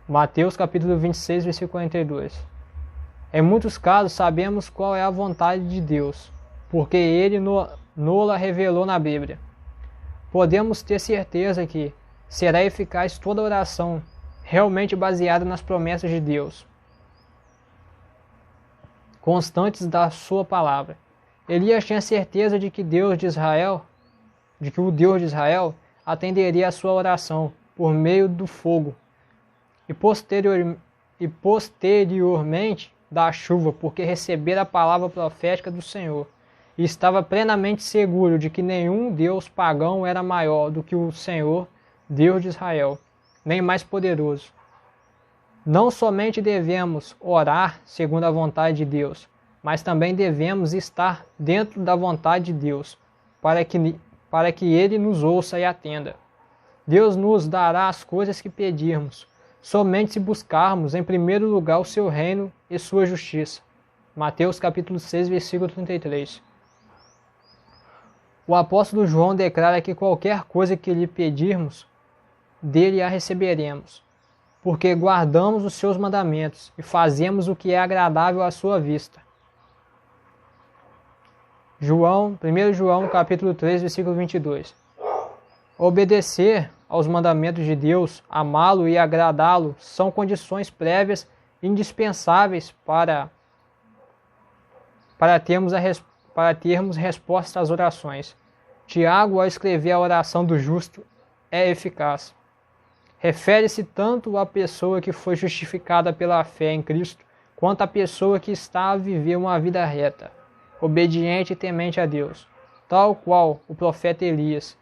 Mateus capítulo 26, versículo 42. Em muitos casos sabemos qual é a vontade de Deus, porque Ele nos-la revelou na Bíblia. Podemos ter certeza que será eficaz toda oração realmente baseada nas promessas de Deus, constantes da sua palavra. Elias tinha certeza de que o Deus de Israel atenderia a sua oração por meio do fogo e posteriormente da chuva, porque recebera a palavra profética do Senhor, e estava plenamente seguro de que nenhum Deus pagão era maior do que o Senhor, Deus de Israel, nem mais poderoso. Não somente devemos orar segundo a vontade de Deus, mas também devemos estar dentro da vontade de Deus, para que Ele nos ouça e atenda. Deus nos dará as coisas que pedirmos, somente se buscarmos em primeiro lugar o seu reino e sua justiça. Mateus capítulo 6, versículo 33. O apóstolo João declara que qualquer coisa que lhe pedirmos, dele a receberemos, porque guardamos os seus mandamentos e fazemos o que é agradável à sua vista. 1 João capítulo 3, versículo 22. Obedecer aos mandamentos de Deus, amá-lo e agradá-lo são condições prévias indispensáveis para termos resposta às orações. Tiago, ao escrever a oração do justo, é eficaz. Refere-se tanto à pessoa que foi justificada pela fé em Cristo, quanto à pessoa que está a viver uma vida reta, obediente e temente a Deus, tal qual o profeta Elias.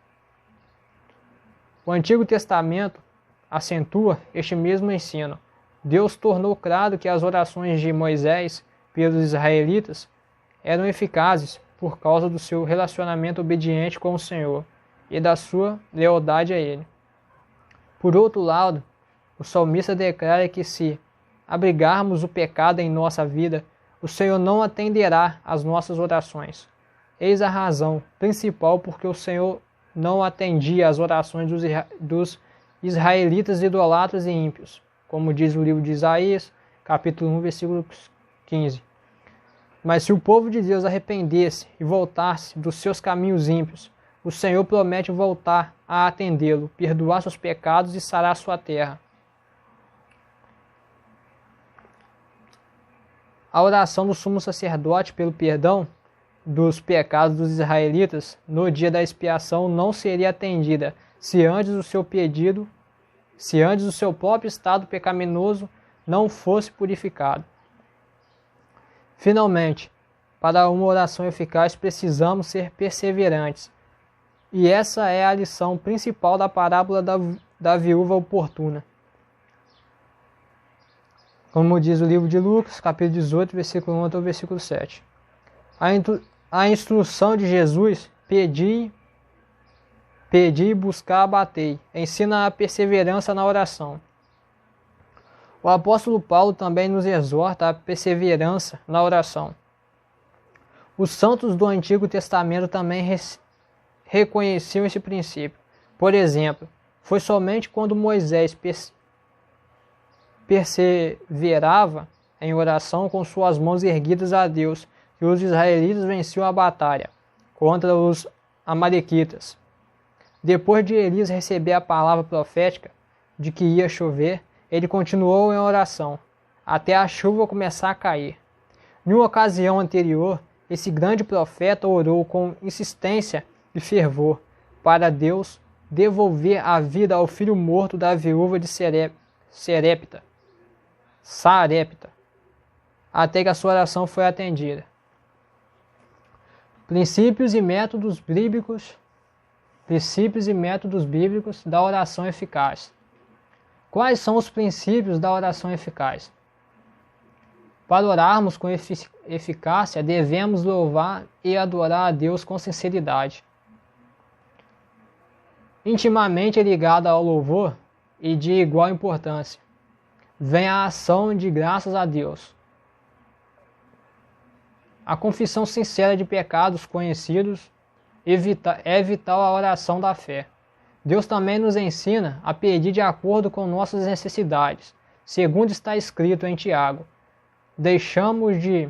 O Antigo Testamento acentua este mesmo ensino. Deus tornou claro que as orações de Moisés pelos israelitas eram eficazes por causa do seu relacionamento obediente com o Senhor e da sua lealdade a Ele. Por outro lado, o salmista declara que se abrigarmos o pecado em nossa vida, o Senhor não atenderá às nossas orações. Eis a razão principal porque o Senhor não atendia às orações dos israelitas idolatras e ímpios, como diz o livro de Isaías, capítulo 1, versículo 15. Mas se o povo de Deus arrependesse e voltasse dos seus caminhos ímpios, o Senhor promete voltar a atendê-lo, perdoar seus pecados e sarar sua terra. A oração do sumo sacerdote pelo perdão dos pecados dos israelitas no dia da expiação não seria atendida se antes o seu próprio estado pecaminoso não fosse purificado. Finalmente, para uma oração eficaz precisamos ser perseverantes. E essa é a lição principal da parábola da viúva oportuna. Como diz o livro de Lucas, capítulo 18, versículo 1 até o versículo 7. A instrução de Jesus, pedi, buscar, batei, ensina a perseverança na oração. O apóstolo Paulo também nos exorta à perseverança na oração. Os santos do Antigo Testamento também reconheciam esse princípio. Por exemplo, foi somente quando Moisés perseverava em oração com suas mãos erguidas a Deus que os israelitas venciam a batalha contra os amalequitas. Depois de Elias receber a palavra profética de que ia chover, ele continuou em oração, até a chuva começar a cair. Em uma ocasião anterior, esse grande profeta orou com insistência e fervor para Deus devolver a vida ao filho morto da viúva de Sarepta, até que a sua oração foi atendida. Princípios e métodos bíblicos da oração eficaz. Quais são os princípios da oração eficaz? Para orarmos com eficácia, devemos louvar e adorar a Deus com sinceridade. Intimamente ligada ao louvor e de igual importância, vem a ação de graças a Deus. A confissão sincera de pecados conhecidos é vital à oração da fé. Deus também nos ensina a pedir de acordo com nossas necessidades, segundo está escrito em Tiago. Deixamos de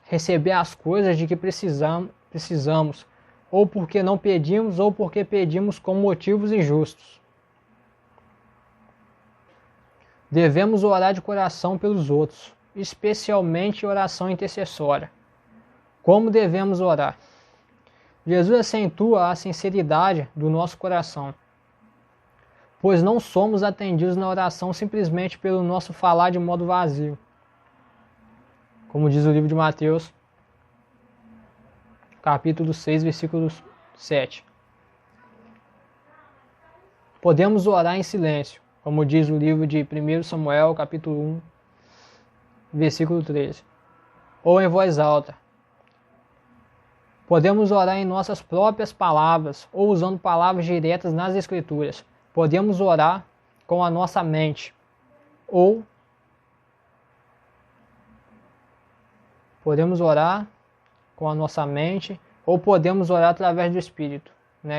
receber as coisas de que precisamos, ou porque não pedimos, ou porque pedimos com motivos injustos. Devemos orar de coração pelos outros, especialmente oração intercessória. Como devemos orar? Jesus acentua a sinceridade do nosso coração, pois não somos atendidos na oração simplesmente pelo nosso falar de modo vazio. Como diz o livro de Mateus, capítulo 6, versículo 7. Podemos orar em silêncio, como diz o livro de 1 Samuel, capítulo 1, versículo 13. Ou em voz alta. Podemos orar em nossas próprias palavras, ou usando palavras diretas nas Escrituras. Podemos orar com a nossa mente, ou podemos orar com a nossa mente, ou podemos orar através do Espírito,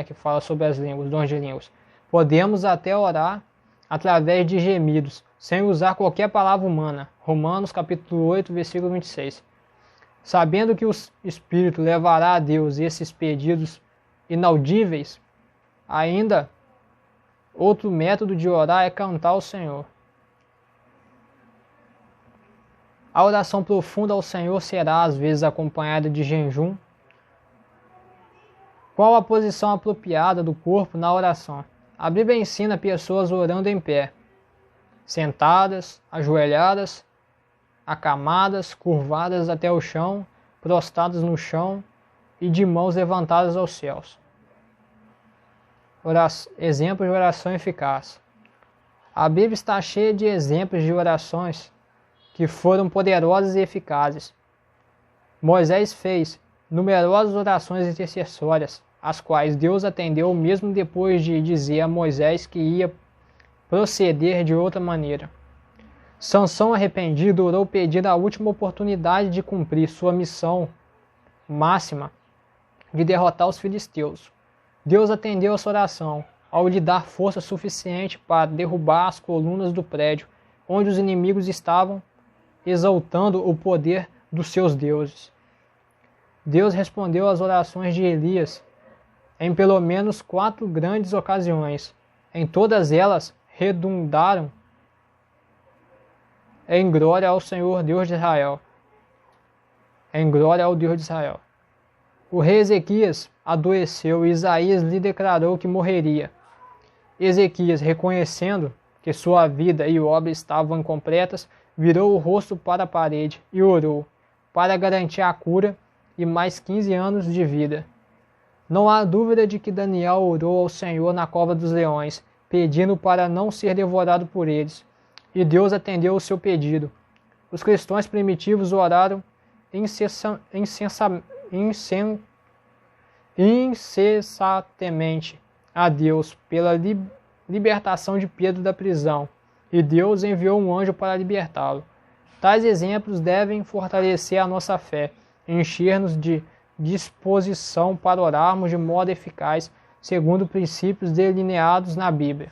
que fala sobre as línguas, dons de línguas. Podemos até orar através de gemidos, sem usar qualquer palavra humana. Romanos capítulo 8, versículo 26. Sabendo que o Espírito levará a Deus esses pedidos inaudíveis, ainda outro método de orar é cantar ao Senhor. A oração profunda ao Senhor será às vezes acompanhada de jejum. Qual a posição apropriada do corpo na oração? A Bíblia ensina pessoas orando em pé, sentadas, ajoelhadas, acamadas, curvadas até o chão, prostradas no chão e de mãos levantadas aos céus. Exemplos de oração eficaz. A Bíblia está cheia de exemplos de orações que foram poderosas e eficazes. Moisés fez numerosas orações intercessórias, as quais Deus atendeu mesmo depois de dizer a Moisés que ia proceder de outra maneira. Sansão, arrependido, orou pedindo a última oportunidade de cumprir sua missão máxima de derrotar os filisteus. Deus atendeu a sua oração ao lhe dar força suficiente para derrubar as colunas do prédio onde os inimigos estavam, exaltando o poder dos seus deuses. Deus respondeu às orações de Elias em pelo menos 4 grandes ocasiões. Em todas elas redundaram em glória ao Senhor Deus de Israel. Em glória ao Deus de Israel. O rei Ezequias adoeceu e Isaías lhe declarou que morreria. Ezequias, reconhecendo que sua vida e obra estavam incompletas, virou o rosto para a parede e orou, para garantir a cura e mais 15 anos de vida. Não há dúvida de que Daniel orou ao Senhor na cova dos leões, pedindo para não ser devorado por eles, e Deus atendeu o seu pedido. Os cristãos primitivos oraram incessantemente a Deus pela libertação de Pedro da prisão, e Deus enviou um anjo para libertá-lo. Tais exemplos devem fortalecer a nossa fé, encher-nos de disposição para orarmos de modo eficaz, segundo princípios delineados na Bíblia.